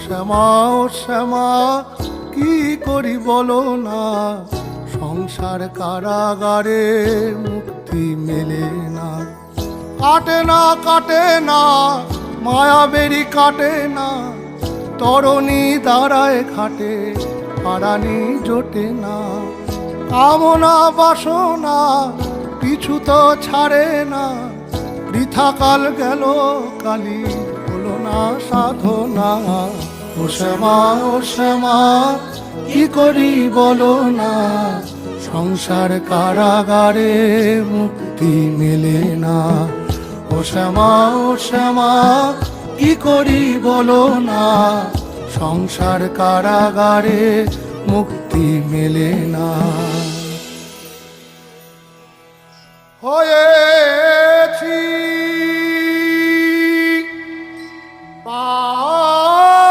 শ্যামা ও শ্যামা কি করি বলো না, সংসার কারাগারে মুক্তি মেলে না। কাটে না কাটে না মায়াবেরি কাটে না, তরণী দাঁড়ায় ঘাটে পারানি জোটে না। কামনা বাসনা পিছু তো ছাড়ে না, বৃথা কাল গেল কালি হলো না সাধনা। ও শ্যামা ও শ্যামা কি করি বলো না, সংসার কারাগারে মুক্তি মেলে না। ও শ্যামা ও শ্যামা কি করি বলো না, সংসার কারাগারে মুক্তি মেলে না। হয়েছি